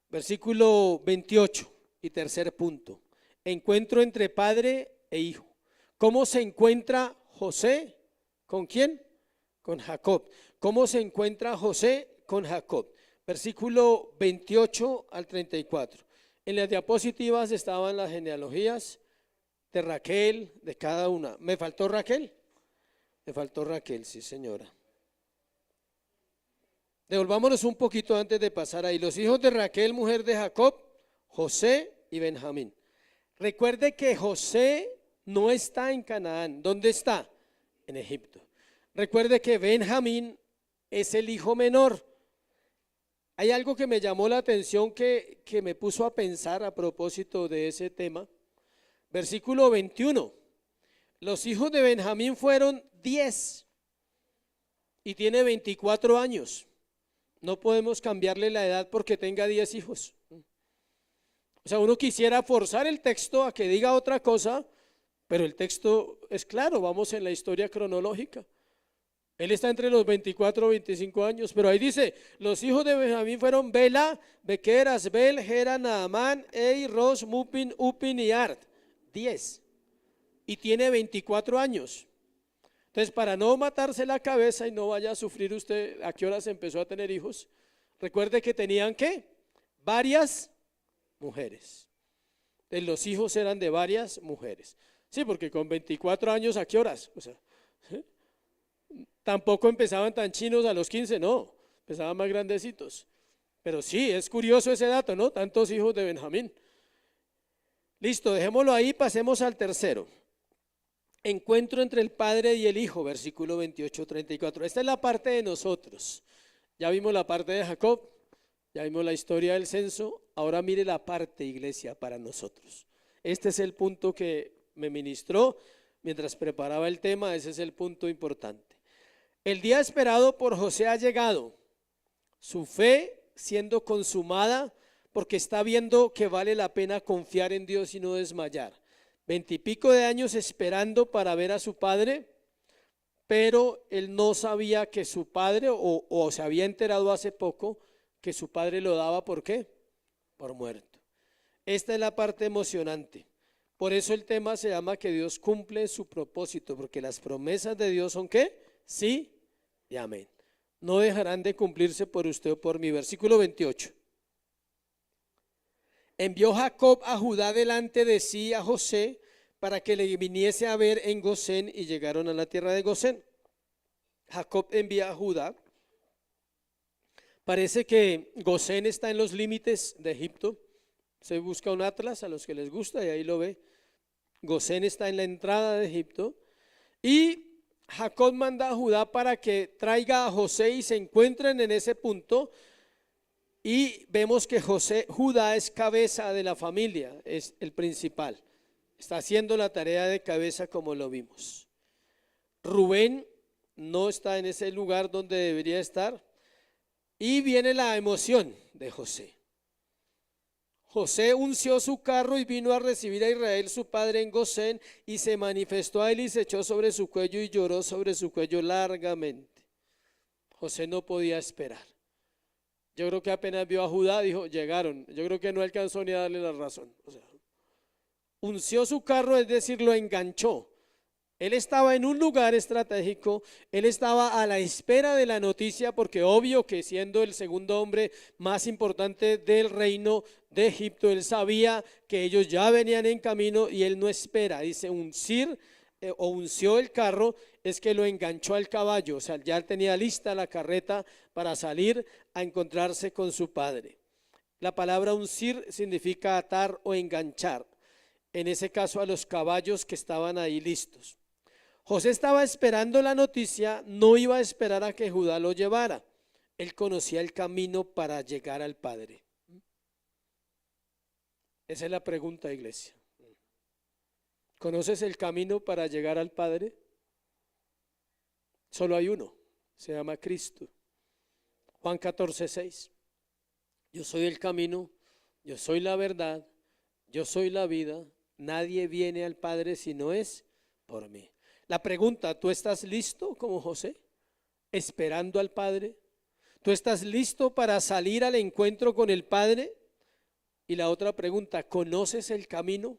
Versículo 28 y tercer punto. Encuentro entre padre e hijo. ¿Cómo se encuentra José? ¿Con quién? Con Jacob. ¿Cómo se encuentra José con Jacob? Versículo 28 al 34. En las diapositivas estaban las genealogías de Raquel, de cada una. ¿Me faltó Raquel? Me faltó Raquel, sí señora. Devolvámonos un poquito antes de pasar ahí. Los hijos de Raquel, mujer de Jacob, José y Benjamín. Recuerde que José no está en Canaán. ¿Dónde está? En Egipto. Recuerde que Benjamín es el hijo menor. Hay algo que me llamó la atención que me puso a pensar a propósito de ese tema. Versículo 21. Los hijos de Benjamín fueron 10 y tiene 24 años. No podemos cambiarle la edad porque tenga 10 hijos. O sea, uno quisiera forzar el texto a que diga otra cosa, pero el texto es claro, vamos en la historia cronológica. Él está entre los 24 y 25 años, pero ahí dice, los hijos de Benjamín fueron Bela, Bequer, Asbel, Gera, Naamán, Ei, Ros, Mupin, Upin y Ard. 10. Y tiene 24 años. Entonces, para no matarse la cabeza y no vaya a sufrir usted, ¿a qué horas empezó a tener hijos? Recuerde que tenían, ¿qué? Varias mujeres. Entonces, los hijos eran de varias mujeres. Sí, porque con 24 años, ¿a qué horas? O sea, ¿sí? Tampoco empezaban tan chinos a los 15, no, empezaban más grandecitos. Pero sí, es curioso ese dato, ¿no? Tantos hijos de Benjamín. Listo, dejémoslo ahí, pasemos al tercero. Encuentro entre el padre y el hijo, versículo 28-34. Esta es la parte de nosotros. Ya vimos la parte de Jacob, ya vimos la historia del censo, ahora mire la parte, iglesia, para nosotros. Este es el punto que me ministró mientras preparaba el tema, ese es el punto importante. El día esperado por José ha llegado, su fe siendo consumada porque está viendo que vale la pena confiar en Dios y no desmayar. 20 y pico de años esperando para ver a su padre, pero él no sabía que su padre, o se había enterado hace poco, que su padre lo daba, ¿por qué? Por muerto. Esta es la parte emocionante. Por eso el tema se llama que Dios cumple su propósito, porque las promesas de Dios son ¿qué? Sí y amén. No dejarán de cumplirse por usted o por mí. Versículo 28. Envió Jacob a Judá delante de sí a José para que le viniese a ver en Gosén, y llegaron a la tierra de Gosén. Jacob envía a Judá. Parece que Gosén está en los límites de Egipto. Se busca un atlas a los que les gusta y ahí lo ve. Gosén está en la entrada de Egipto. Y Jacob manda a Judá para que traiga a José y se encuentren en ese punto. Y vemos que Judá es cabeza de la familia, es el principal. Está haciendo la tarea de cabeza como lo vimos. Rubén no está en ese lugar donde debería estar. Y viene la emoción de José. José unció su carro y vino a recibir a Israel su padre en Gosén, y se manifestó a él y se echó sobre su cuello y lloró sobre su cuello largamente. José no podía esperar. Yo creo que apenas vio a Judá, dijo, llegaron. Yo creo que no alcanzó ni a darle la razón. O sea, unció su carro, es decir, lo enganchó. Él estaba en un lugar estratégico, él estaba a la espera de la noticia, porque obvio que siendo el segundo hombre más importante del reino de Egipto, él sabía que ellos ya venían en camino y él no espera. Dice uncir o unció el carro, es que lo enganchó al caballo, o sea, ya tenía lista la carreta para salir a encontrarse con su padre. La palabra uncir significa atar o enganchar, en ese caso a los caballos que estaban ahí listos. José estaba esperando la noticia, no iba a esperar a que Judá lo llevara. Él conocía el camino para llegar al Padre. Esa es la pregunta, iglesia. ¿Conoces el camino para llegar al Padre? Solo hay uno, se llama Cristo. Juan 14:6. Yo soy el camino, yo soy la verdad, yo soy la vida. Nadie viene al Padre si no es por mí. La pregunta, ¿tú estás listo como José? ¿Esperando al Padre? ¿Tú estás listo para salir al encuentro con el Padre? Y la otra pregunta, ¿conoces el camino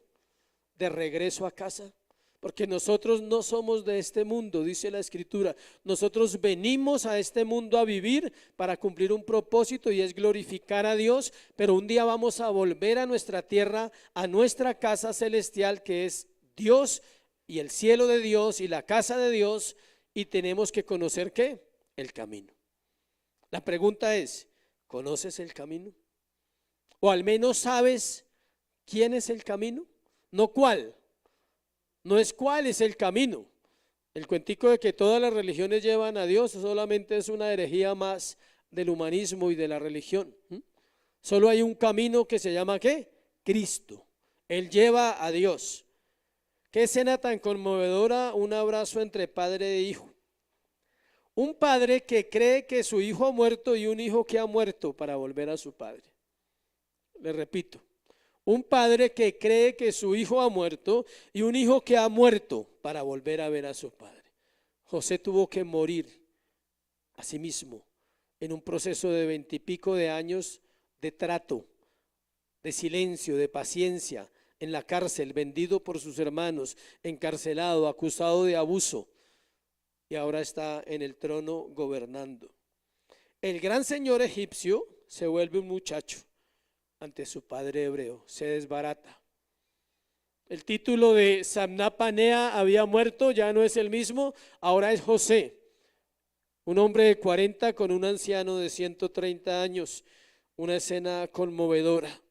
de regreso a casa? Porque nosotros no somos de este mundo, dice la Escritura. Nosotros venimos a este mundo a vivir para cumplir un propósito, y es glorificar a Dios, pero un día vamos a volver a nuestra tierra, a nuestra casa celestial, que es Dios y el cielo de Dios y la casa de Dios, y tenemos que conocer ¿qué? El camino. La pregunta es, ¿conoces el camino? O al menos sabes quién es el camino, no cuál. No es cuál es el camino. El cuentico de que todas las religiones llevan a Dios solamente es una herejía más del humanismo y de la religión. Solo hay un camino que se llama ¿qué? Cristo. Él lleva a Dios. Qué escena tan conmovedora, un abrazo entre padre e hijo. Un padre que cree que su hijo ha muerto y un hijo que ha muerto para volver a su padre. Le repito, un padre que cree que su hijo ha muerto y un hijo que ha muerto para volver a ver a su padre. José tuvo que morir a sí mismo en un proceso de 20 y pico de años de trato, de silencio, de paciencia, en la cárcel, vendido por sus hermanos, encarcelado, acusado de abuso, y ahora está en el trono gobernando. El gran señor egipcio se vuelve un muchacho ante su padre hebreo, se desbarata. El título de Samná Panea había muerto, ya no es el mismo, ahora es José, un hombre de 40 con un anciano de 130 años, una escena conmovedora.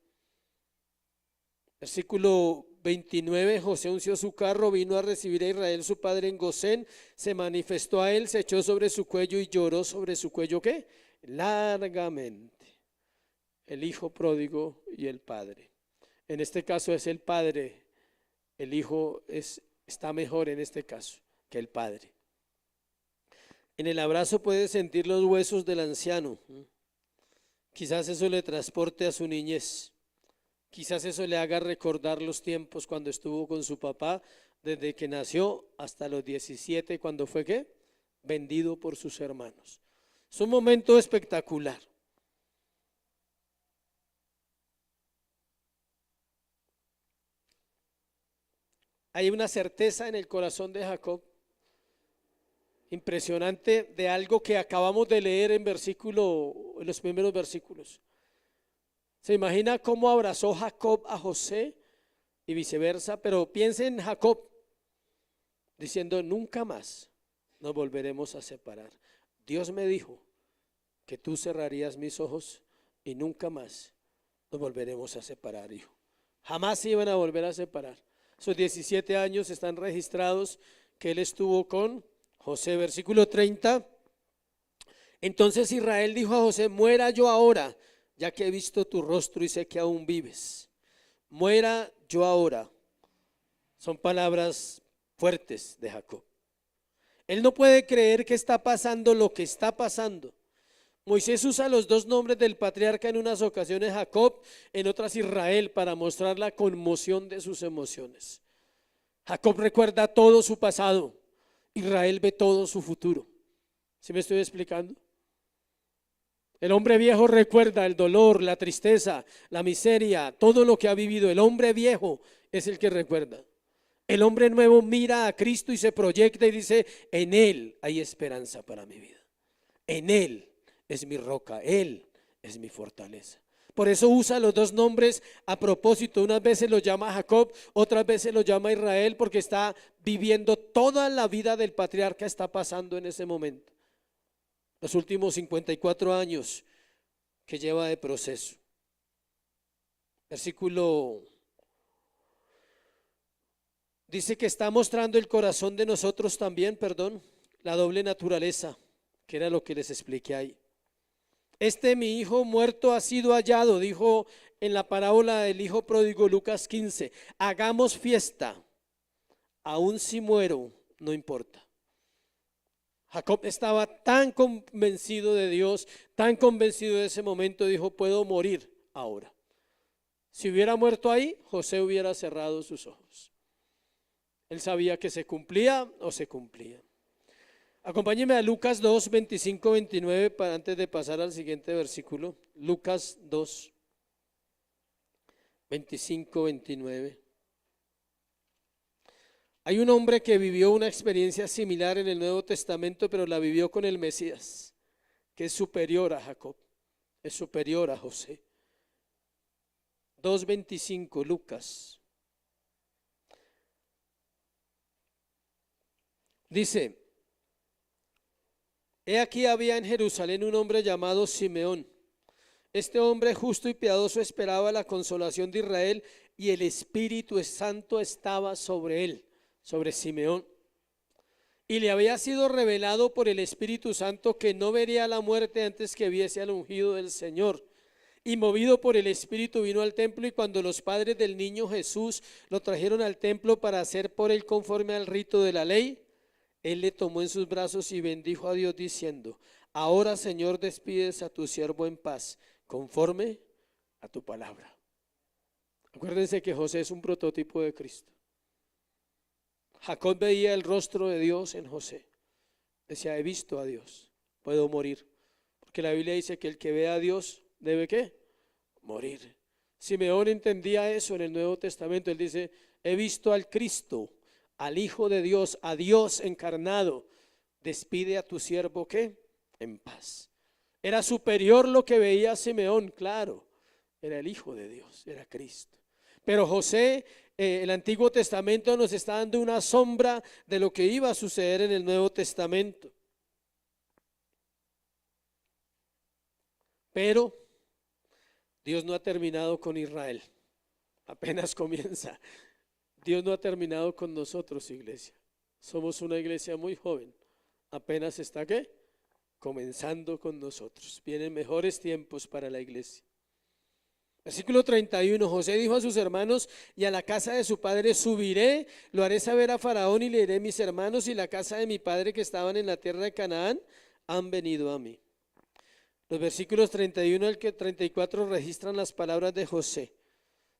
Versículo 29, José unció su carro, vino a recibir a Israel su padre en Gosén, se manifestó a él, se echó sobre su cuello y lloró sobre su cuello ¿qué? Largamente. El hijo pródigo y el padre. En este caso es el padre, el hijo está mejor en este caso que el padre. En el abrazo puede sentir los huesos del anciano. Quizás eso le transporte a su niñez. Quizás eso le haga recordar los tiempos cuando estuvo con su papá, desde que nació hasta los 17, cuando fue ¿qué? Vendido por sus hermanos. Es un momento espectacular. Hay una certeza en el corazón de Jacob impresionante de algo que acabamos de leer en los primeros versículos. ¿Se imagina cómo abrazó Jacob a José y viceversa? Pero piense en Jacob diciendo, nunca más nos volveremos a separar. Dios me dijo que tú cerrarías mis ojos y nunca más nos volveremos a separar, hijo. Jamás se iban a volver a separar. Esos 17 años están registrados que él estuvo con José. Versículo 30. Entonces Israel dijo a José, muera yo ahora, ya que he visto tu rostro y sé que aún vives. Muera yo ahora. Son palabras fuertes de Jacob. Él no puede creer que está pasando lo que está pasando. Moisés usa los dos nombres del patriarca en unas ocasiones Jacob, en otras Israel, para mostrar la conmoción de sus emociones. Jacob recuerda todo su pasado, Israel ve todo su futuro. ¿Sí me estoy explicando? El hombre viejo recuerda el dolor, la tristeza, la miseria, todo lo que ha vivido. El hombre viejo es el que recuerda. El hombre nuevo mira a Cristo y se proyecta y dice, en Él hay esperanza para mi vida. En Él es mi roca, Él es mi fortaleza. Por eso usa los dos nombres a propósito. Unas veces lo llama Jacob, otras veces lo llama Israel, porque está viviendo toda la vida del patriarca, está pasando en ese momento. Los últimos 54 años que lleva de proceso. Versículo dice que está mostrando el corazón de nosotros también, la doble naturaleza, que era lo que les expliqué ahí. Mi hijo muerto ha sido hallado, dijo en la parábola del hijo pródigo Lucas 15, hagamos fiesta, aun si muero, no importa. Jacob estaba tan convencido de Dios, tan convencido de ese momento, dijo, puedo morir ahora. Si hubiera muerto ahí, José hubiera cerrado sus ojos. Él sabía que se cumplía o se cumplía. Acompáñeme a Lucas 2, 25, 29 para antes de pasar al siguiente versículo. Lucas 2, 25, 29. Hay un hombre que vivió una experiencia similar en el Nuevo Testamento, pero la vivió con el Mesías, que es superior a Jacob, es superior a José. 2:25, Lucas. Dice, he aquí había en Jerusalén un hombre llamado Simeón. Este hombre justo y piadoso esperaba la consolación de Israel y el Espíritu Santo estaba sobre él, sobre Simeón. Y le había sido revelado por el Espíritu Santo que no vería la muerte antes que viese al ungido del Señor. Y movido por el Espíritu vino al templo, y cuando los padres del niño Jesús lo trajeron al templo para hacer por él conforme al rito de la ley, él le tomó en sus brazos y bendijo a Dios diciendo, ahora Señor, despides a tu siervo en paz, conforme a tu palabra. Acuérdense que José es un prototipo de Cristo. Jacob veía el rostro de Dios en José. Decía, he visto a Dios, puedo morir. Porque la Biblia dice que el que ve a Dios debe ¿qué? Morir. Simeón entendía eso en el Nuevo Testamento. Él dice, he visto al Cristo, al Hijo de Dios, a Dios encarnado. Despide a tu siervo ¿qué? En paz. Era superior lo que veía Simeón, claro. Era el Hijo de Dios, era Cristo. Pero José, el Antiguo Testamento nos está dando una sombra de lo que iba a suceder en el Nuevo Testamento. Pero Dios no ha terminado con Israel, apenas comienza. Dios no ha terminado con nosotros, iglesia. Somos una iglesia muy joven, apenas está ¿qué? Comenzando con nosotros. Vienen mejores tiempos para la iglesia. Versículo 31, José dijo a sus hermanos, y a la casa de su padre subiré, lo haré saber a Faraón y le diré, mis hermanos y la casa de mi padre que estaban en la tierra de Canaán han venido a mí. Los versículos 31 al 34 registran las palabras de José.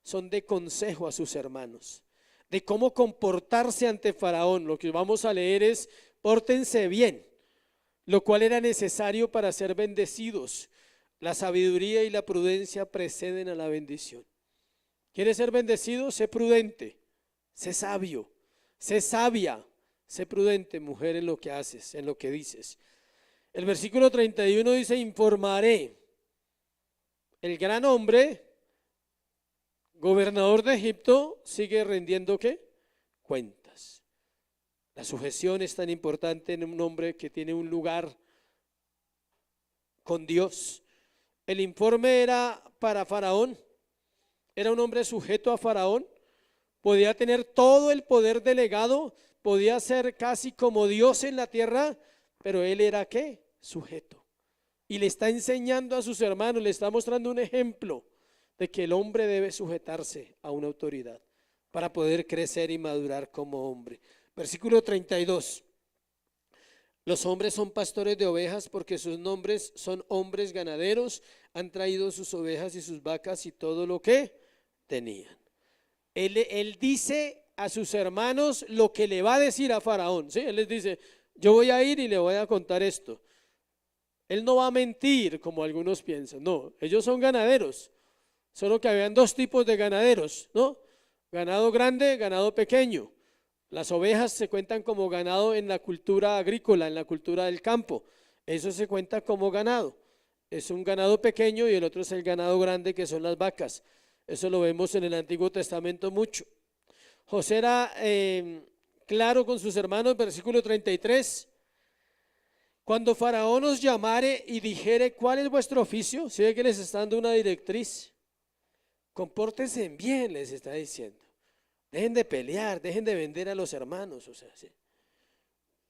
Son de consejo a sus hermanos, de cómo comportarse ante Faraón. Lo que vamos a leer es, pórtense bien, lo cual era necesario para ser bendecidos. La sabiduría y la prudencia preceden a la bendición. ¿Quieres ser bendecido? Sé prudente, sé sabio, sé sabia, sé prudente, mujer, en lo que haces, en lo que dices. El versículo 31 dice, informaré. El gran hombre gobernador de Egipto, sigue rendiendo ¿qué? Cuentas. La sujeción es tan importante en un hombre que tiene un lugar con Dios. El informe era para Faraón, era un hombre sujeto a Faraón, podía tener todo el poder delegado, podía ser casi como Dios en la tierra, pero él era ¿qué? Sujeto. Y le está enseñando a sus hermanos, le está mostrando un ejemplo de que el hombre debe sujetarse a una autoridad para poder crecer y madurar como hombre. Versículo 32. Los hombres son pastores de ovejas porque sus nombres son hombres ganaderos, han traído sus ovejas y sus vacas y todo lo que tenían. Él dice a sus hermanos lo que le va a decir a Faraón, ¿sí? Él les dice, yo voy a ir y le voy a contar esto. Él no va a mentir como algunos piensan, no, ellos son ganaderos, solo que habían dos tipos de ganaderos, ¿no? Ganado grande, ganado pequeño. Las ovejas se cuentan como ganado en la cultura agrícola, en la cultura del campo. Eso se cuenta como ganado. Es un ganado pequeño y el otro es el ganado grande, que son las vacas. Eso lo vemos en el Antiguo Testamento mucho. José era claro con sus hermanos, versículo 33. Cuando Faraón os llamare y dijere, ¿cuál es vuestro oficio? Si ve que les está dando una directriz. Compórtense bien, les está diciendo. Dejen de pelear, dejen de vender a los hermanos, o sea, ¿sí?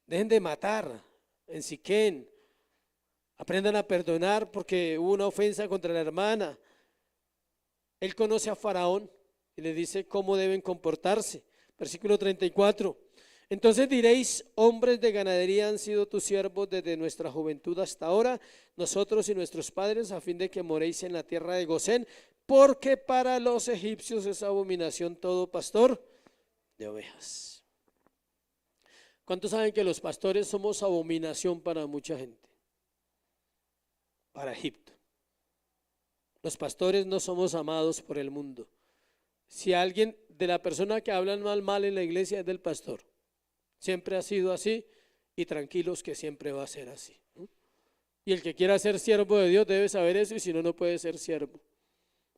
Dejen de matar en Siquén, aprendan a perdonar porque hubo una ofensa contra la hermana. Él conoce a Faraón y le dice cómo deben comportarse. Versículo 34. Entonces diréis, hombres de ganadería han sido tus siervos desde nuestra juventud hasta ahora, nosotros y nuestros padres, a fin de que moréis en la tierra de Gosén, porque para los egipcios es abominación todo pastor de ovejas. ¿Cuántos saben que los pastores somos abominación para mucha gente? Para Egipto. Los pastores no somos amados por el mundo. Si alguien, de la persona que hablan mal en la iglesia, es del pastor. Siempre ha sido así y tranquilos que siempre va a ser así. Y el que quiera ser siervo de Dios debe saber eso, y si no, no puede ser siervo.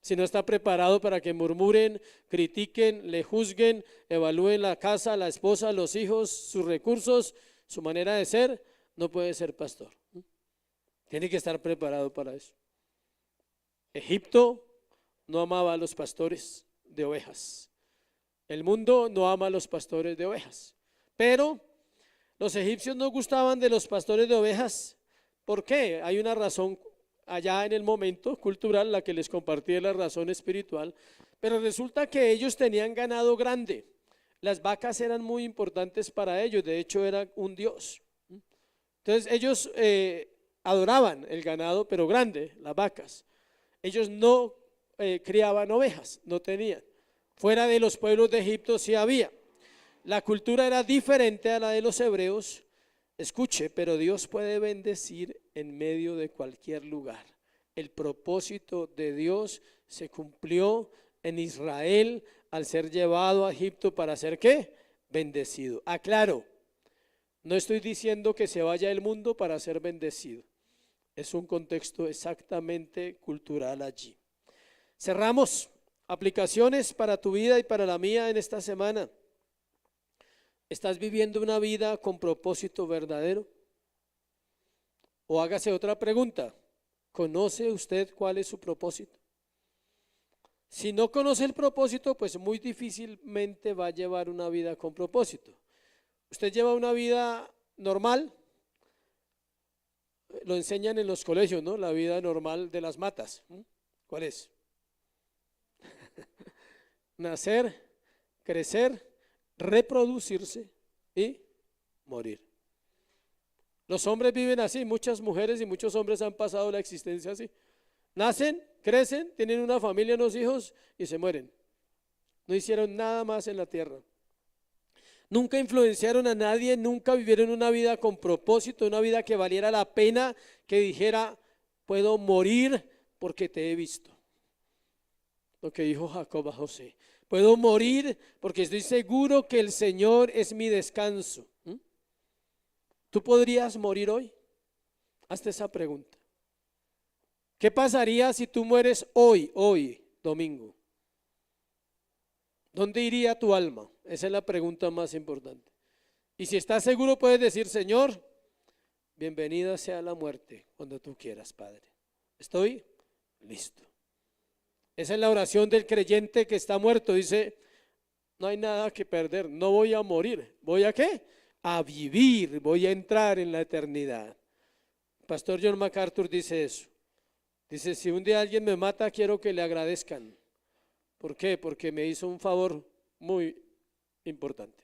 Si no está preparado para que murmuren, critiquen, le juzguen, evalúen la casa, la esposa, los hijos, sus recursos, su manera de ser, no puede ser pastor. Tiene que estar preparado para eso. Egipto no amaba a los pastores de ovejas. El mundo no ama a los pastores de ovejas. Pero los egipcios no gustaban de los pastores de ovejas. ¿Por qué? Hay una razón allá en el momento cultural, la que les compartí es la razón espiritual, pero resulta que ellos tenían ganado grande. Las vacas eran muy importantes para ellos, de hecho era un dios. Entonces ellos adoraban el ganado, pero grande, las vacas. Ellos no criaban ovejas, no tenían. Fuera de los pueblos de Egipto sí había. La cultura era diferente a la de los hebreos. Escuche, pero Dios puede bendecir en medio de cualquier lugar. El propósito de Dios se cumplió en Israel al ser llevado a Egipto para ser ¿qué? Bendecido. Aclaro, no estoy diciendo que se vaya el mundo para ser bendecido. Es un contexto exactamente cultural allí. Cerramos. Aplicaciones para tu vida y para la mía en esta semana. ¿Estás viviendo una vida con propósito verdadero? O hágase otra pregunta. ¿Conoce usted cuál es su propósito? Si no conoce el propósito, pues muy difícilmente va a llevar una vida con propósito. Usted lleva una vida normal, lo enseñan en los colegios, ¿no? La vida normal de las matas. ¿Cuál es? Nacer, crecer, reproducirse y morir. Los hombres viven así, muchas mujeres y muchos hombres han pasado la existencia así. Nacen, crecen, tienen una familia, unos hijos y se mueren. No hicieron nada más en la tierra. Nunca influenciaron a nadie, nunca vivieron una vida con propósito, una vida que valiera la pena, que dijera, puedo morir porque te he visto. Lo que dijo Jacob a José. Puedo morir porque estoy seguro que el Señor es mi descanso. ¿Tú podrías morir hoy? Hazte esa pregunta. ¿Qué pasaría si tú mueres hoy, domingo? ¿Dónde iría tu alma? Esa es la pregunta más importante. Y si estás seguro puedes decir, Señor, bienvenida sea la muerte cuando tú quieras, Padre. Estoy listo. Esa es la oración del creyente que está muerto. Dice, no hay nada que perder, no voy a morir. ¿Voy a qué? A vivir, voy a entrar en la eternidad. Pastor John MacArthur dice eso. Dice, si un día alguien me mata, quiero que le agradezcan. ¿Por qué? Porque me hizo un favor muy importante.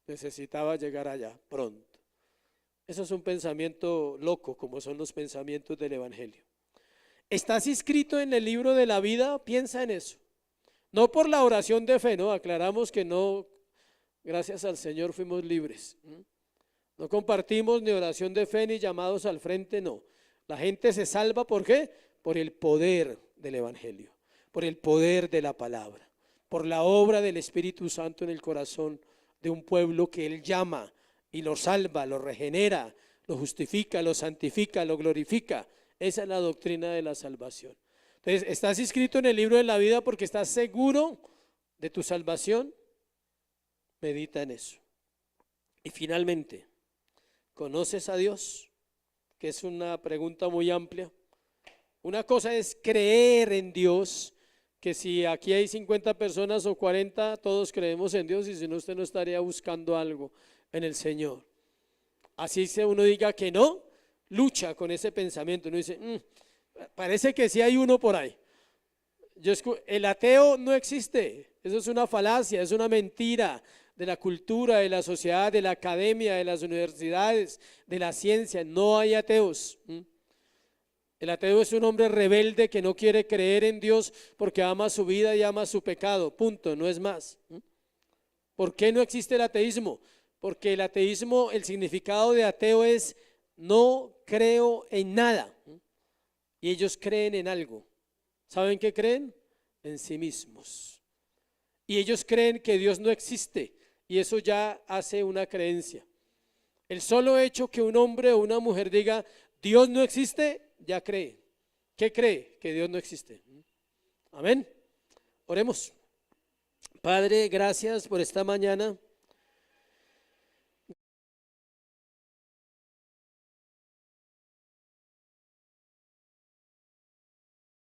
Necesitaba llegar allá pronto. Eso es un pensamiento loco, como son los pensamientos del Evangelio. ¿Estás inscrito en el libro de la vida? Piensa en eso. No por la oración de fe, no, aclaramos que no, gracias al Señor fuimos libres. No compartimos ni oración de fe ni llamados al frente, no. La gente se salva, ¿por qué? Por el poder del Evangelio, por el poder de la palabra, por la obra del Espíritu Santo en el corazón de un pueblo que Él llama y lo salva, lo regenera, lo justifica, lo santifica, lo glorifica. Esa es la doctrina de la salvación. Entonces, ¿estás inscrito en el libro de la vida porque estás seguro de tu salvación? Medita en eso. Y finalmente, ¿conoces a Dios? Que es una pregunta muy amplia. Una cosa es creer en Dios, que si aquí hay 50 personas o 40, todos creemos en Dios, y si no, usted no estaría buscando algo en el Señor. Así se uno diga que no, lucha con ese pensamiento. Uno dice, parece que sí hay uno por ahí. El ateo no existe, eso es una falacia, es una mentira de la cultura, de la sociedad, de la academia, de las universidades, de la ciencia. No hay ateos. El ateo es un hombre rebelde que no quiere creer en Dios porque ama su vida y ama su pecado, punto, no es más. ¿Por qué no existe el ateísmo? Porque el ateísmo, el significado de ateo es no creo en nada. Y ellos creen en algo. ¿Saben qué creen? En sí mismos. Y ellos creen que Dios no existe, y eso ya hace una creencia. El solo hecho que un hombre o una mujer diga Dios no existe, ya cree. ¿Qué cree? Que Dios no existe. Amén. Oremos. Padre, gracias por esta mañana.